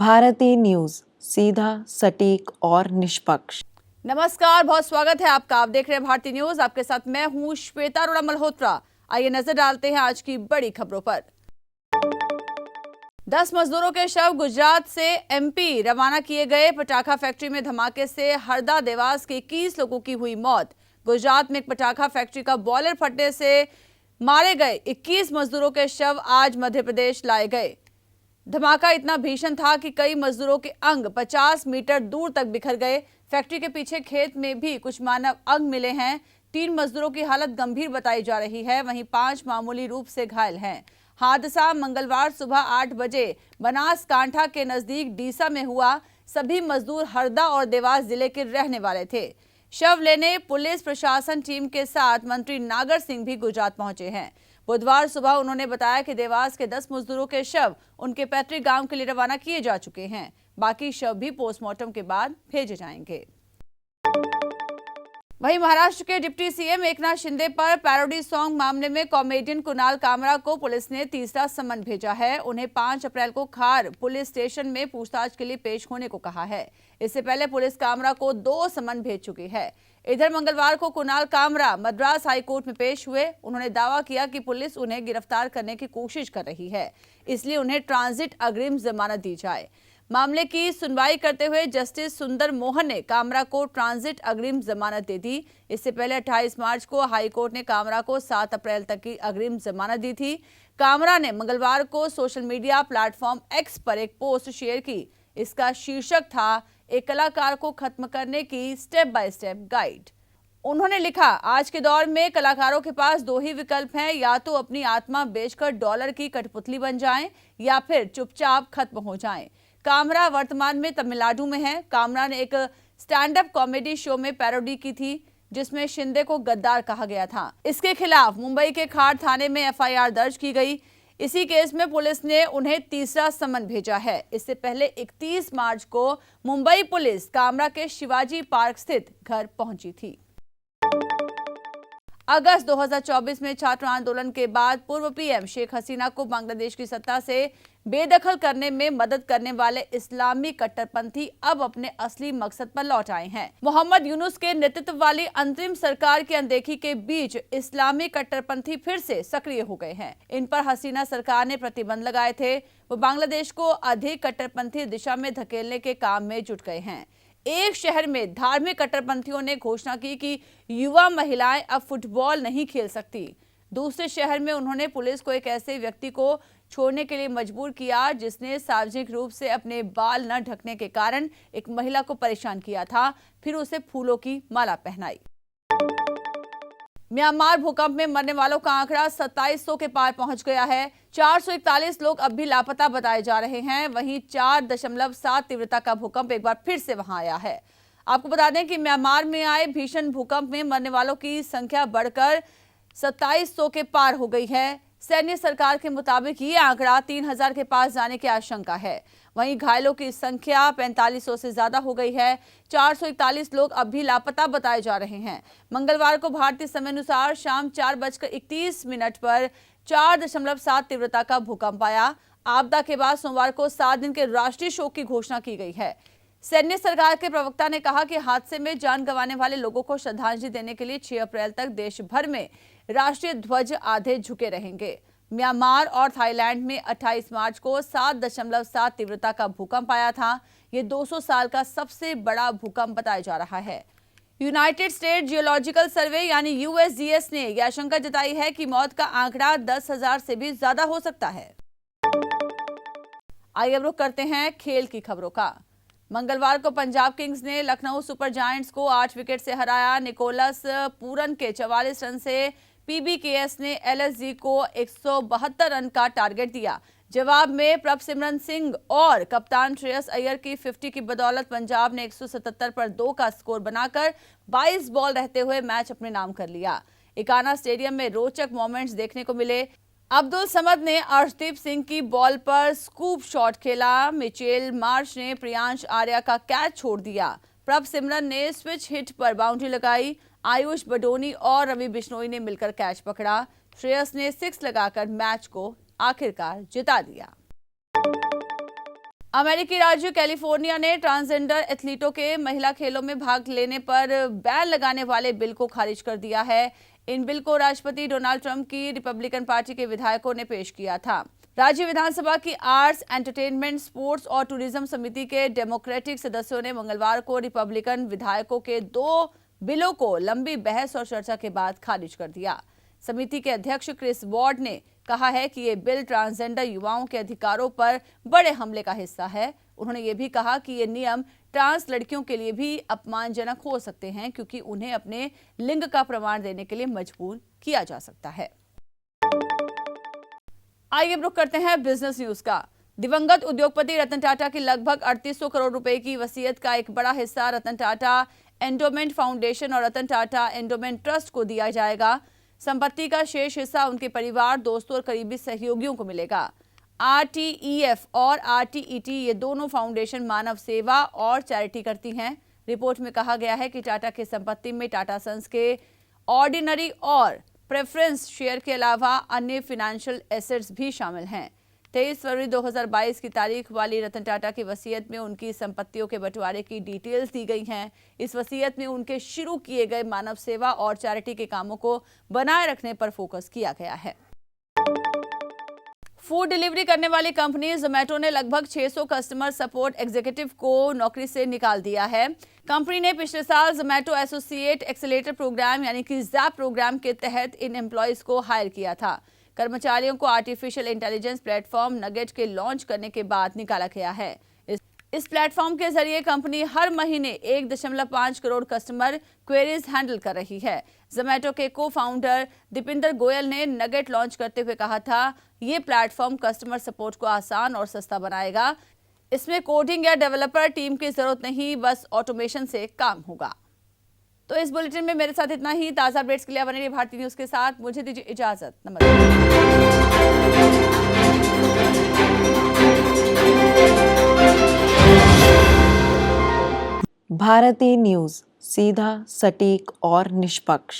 Bharti news, सीधा, सटीक और निष्पक्ष। नमस्कार, बहुत स्वागत है आपका। आप देख रहे हैं भारती न्यूज। आपके साथ मैं हूं श्वेता अरोड़ा मल्होत्रा। आइए नजर डालते हैं आज की बड़ी खबरों पर। 10 मजदूरों के शव गुजरात से एमपी रवाना किए गए। पटाखा फैक्ट्री में धमाके से हरदा देवास के 21 लोगों की हुई मौत। गुजरात में एक पटाखा फैक्ट्री का बॉयलर फटने से मारे गए 21 मजदूरों के शव आज मध्य प्रदेश लाए गए। धमाका इतना भीषण था कि कई मजदूरों के अंग 50 मीटर दूर तक बिखर गए। फैक्ट्री के पीछे खेत में भी कुछ मानव अंग मिले हैं। 3 मजदूरों की हालत गंभीर बताई जा रही है, वहीं 5 मामूली रूप से घायल हैं। हादसा मंगलवार सुबह 8 बजे बनासकांठा के नजदीक डीसा में हुआ। सभी मजदूर हरदा और देवास जिले के रहने वाले थे। शव लेने पुलिस प्रशासन टीम के साथ मंत्री नागर सिंह भी गुजरात पहुंचे हैं। बुधवार सुबह उन्होंने बताया कि देवास के 10 मजदूरों के शव उनके पैतृक गांव के लिए रवाना किए जा चुके हैं। बाकी शव भी पोस्टमार्टम के बाद भेजे जाएंगे। वहीं महाराष्ट्र के डिप्टी सीएम एकनाथ शिंदे पर पैरोडी सॉन्ग मामले में कॉमेडियन कुणाल कामरा को पुलिस ने तीसरा समन भेजा है। उन्हें 5 अप्रैल को खार पुलिस स्टेशन में पूछताछ के लिए पेश होने को कहा है। इससे पहले पुलिस कामरा को 2 समन भेज चुकी है। इधर मंगलवार को कुणाल कामरा मद्रास हाईकोर्ट में पेश हुए। उन्होंने दावा किया कि पुलिस उन्हें गिरफ्तार करने की कोशिश कर रही है, इसलिए उन्हें ट्रांजिट अग्रिम जमानत दी जाए। मामले की सुनवाई करते हुए जस्टिस सुंदर मोहन ने कामरा को ट्रांजिट अग्रिम जमानत दे दी। इससे पहले 28 मार्च को हाईकोर्ट ने कामरा को 7 अप्रैल तक की अग्रिम जमानत दी थी। कामरा ने मंगलवार को सोशल मीडिया प्लेटफॉर्म एक्स पर एक पोस्ट शेयर की। इसका शीर्षक था, एक कलाकार को खत्म करने की स्टेप बाय स्टेप गाइड। उन्होंने लिखा, आज के दौर में कलाकारों के पास 2 ही विकल्प हैं, या तो अपनी आत्मा बेचकर डॉलर की कठपुतली बन जाएं या फिर चुपचाप खत्म हो जाएं। कामरा वर्तमान में तमिलनाडु में है। कामरा ने एक स्टैंड अप कॉमेडी शो में पैरोडी की थी जिसमें शिंदे को गद्दार कहा गया था। इसके खिलाफ मुंबई के खार थाने में एफआईआर दर्ज की गई। इसी केस में पुलिस ने उन्हें तीसरा समन भेजा है। इससे पहले 31 मार्च को मुंबई पुलिस कामरा के शिवाजी पार्क स्थित घर पहुंची थी। अगस्त 2024 में छात्र आंदोलन के बाद पूर्व पीएम शेख हसीना को बांग्लादेश की सत्ता से बेदखल करने में मदद करने वाले इस्लामी कट्टरपंथी अब अपने असली मकसद पर लौट आए हैं। मोहम्मद यूनुस के नेतृत्व वाली अंतरिम सरकार की अनदेखी के बीच इस्लामी कट्टरपंथी फिर से सक्रिय हो गए हैं। इन पर हसीना सरकार ने प्रतिबंध लगाए थे। वो बांग्लादेश को अधिक कट्टरपंथी दिशा में धकेलने के काम में जुट गए हैं। एक शहर में धार्मिक कट्टरपंथियों ने घोषणा की कि युवा महिलाएं अब फुटबॉल नहीं खेल सकती। दूसरे शहर में उन्होंने पुलिस को एक ऐसे व्यक्ति को छोड़ने के लिए मजबूर किया जिसने सार्वजनिक रूप से अपने बाल न ढकने के कारण एक महिला को परेशान किया था, फिर उसे फूलों की माला पहनाई। म्यांमार भूकंप में मरने वालों का आंकड़ा 2700 के पार पहुंच गया है। 441 लोग अब भी लापता बताए जा रहे हैं। वहीं 4.7 तीव्रता का भूकंप एक बार फिर से वहां आया है। आपको बता दें कि म्यांमार में आए भीषण भूकंप में मरने वालों की संख्या बढ़कर 2700 के पार हो गई है। सैन्य सरकार के मुताबिक ये आंकड़ा 3000 के पास जाने की आशंका है। वहीं घायलों की संख्या 4500 से ज्यादा हो गई है। 441 लोग अब भी लापता बताए जा रहे हैं। मंगलवार को भारतीय समय अनुसार शाम 4:31 पर 4.7 तीव्रता का भूकंप आया। आपदा के बाद सोमवार को 7 दिन के राष्ट्रीय शोक की घोषणा की गई है। सैन्य सरकार के प्रवक्ता ने कहा कि हादसे में जान गंवाने वाले लोगों को श्रद्धांजलि देने के लिए 6 अप्रैल तक देश भर में राष्ट्रीय ध्वज आधे झुके रहेंगे। म्यांमार और थाईलैंड में 28 मार्च को 7.7 तीव्रता का भूकंप आया था। ये 200 साल का सबसे बड़ा भूकंप बताया जा रहा है। यूनाइटेड स्टेट जियोलॉजिकल सर्वे यानी यूएसजीएस ने यह आशंका जताई है कि मौत का आंकड़ा 10,000 से भी ज्यादा हो सकता है। आइए अब रुख करते हैं खेल की खबरों का। मंगलवार को पंजाब किंग्स ने लखनऊ सुपर जायंट्स को 8 विकेट से हराया। निकोलस पूरन के 44 रन से पीबीकेएस ने एलएसजी को 172 रन का टारगेट दिया। जवाब में प्रभसिमरन सिंह और कप्तान श्रेयस अय्यर की 50 की बदौलत पंजाब ने 177 पर 2 का स्कोर बनाकर 22 बॉल रहते हुए मैच अपने नाम कर लिया। इकाना स्टेडियम में रोचक मोमेंट्स देखने को मिले। अब्दुल समद ने अर्शदीप सिंह की बॉल पर स्कूप शॉट खेला। मिचेल मार्श ने प्रियांश आर्या का कैच छोड़ दिया। प्रभसिमरन ने स्विच हिट पर बाउंड्री लगाई। आयुष बडोनी और रवि बिश्नोई ने मिलकर कैच पकड़ा। श्रेयस ने 6 लगाकर मैच को आखिरकार जिता दिया। अमेरिकी राज्य कैलिफोर्निया ने ट्रांसजेंडर एथलीटों के महिला खेलों में भाग लेने पर बैन लगाने वाले बिल को खारिज कर दिया है। इन बिल को राष्ट्रपति डोनाल्ड ट्रंप की रिपब्लिकन पार्टी के विधायकों ने पेश किया था। राज्य विधानसभा की आर्ट्स, एंटरटेनमेंट, स्पोर्ट्स और टूरिज्म समिति के डेमोक्रेटिक सदस्यों ने मंगलवार को रिपब्लिकन विधायकों के 2 बिलों को लंबी बहस और चर्चा के बाद खारिज कर दिया। समिति के अध्यक्ष क्रिस वॉर्ड ने कहा है कि ये बिल ट्रांसजेंडर युवाओं के अधिकारों पर बड़े हमले का हिस्सा है। उन्होंने ये भी कहा कि ये नियम ट्रांस लड़कियों के लिए भी अपमानजनक हो सकते हैं, क्योंकि उन्हें अपने लिंग का प्रमाण देने के लिए मजबूर किया जा सकता है। आइए रुख करते हैं बिजनेस न्यूज का। दिवंगत उद्योगपति रतन टाटा की लगभग 3800 करोड़ रुपए की वसीयत का एक बड़ा हिस्सा रतन टाटा एंडोमेंट फाउंडेशन और रतन टाटा एंडोमेंट ट्रस्ट को दिया जाएगा। संपत्ति का शेष हिस्सा उनके परिवार, दोस्तों और करीबी सहयोगियों को मिलेगा। RTEF और RTET ये दोनों फाउंडेशन मानव सेवा और चैरिटी करती हैं। रिपोर्ट में कहा गया है कि टाटा की संपत्ति में टाटा सन्स के ऑर्डिनरी और प्रेफरेंस शेयर के अलावा अन्य फाइनेंशियल एसेट्स भी शामिल हैं। 23 फरवरी 2022 की तारीख वाली रतन टाटा की वसीयत में उनकी संपत्तियों के बंटवारे की डिटेल्स दी गई हैं। इस वसीयत में उनके शुरू किए गए मानव सेवा और चैरिटी के कामों को बनाए रखने पर फोकस किया गया है। फूड डिलीवरी करने वाली कंपनी जोमेटो ने लगभग 600 कस्टमर सपोर्ट एग्जीक्यूटिव को नौकरी से निकाल दिया है। कंपनी ने पिछले साल जोमेटो एसोसिएट एक्सेलेरेटर प्रोग्राम यानी कि ज़ैप प्रोग्राम के तहत इन एम्प्लॉयज को हायर किया था। कर्मचारियों को आर्टिफिशियल इंटेलिजेंस प्लेटफॉर्म नगेट के लॉन्च करने के बाद निकाला गया है। इस प्लेटफॉर्म के जरिए कंपनी हर महीने 1.5 करोड़ कस्टमर क्वेरीज हैंडल कर रही है। जोमेटो के को फाउंडर दीपिंदर गोयल ने नगेट लॉन्च करते हुए कहा था, ये प्लेटफॉर्म कस्टमर सपोर्ट को आसान और सस्ता बनाएगा। इसमें कोडिंग या डेवलपर टीम की जरूरत नहीं, बस ऑटोमेशन से काम होगा। तो इस बुलेटिन में मेरे साथ इतना ही। ताज़ा अपडेट्स के लिए बने रहिए भारतीय न्यूज़ के साथ। मुझे दीजिए इजाजत। नमस्कार। भारतीय न्यूज, सीधा, सटीक और निष्पक्ष।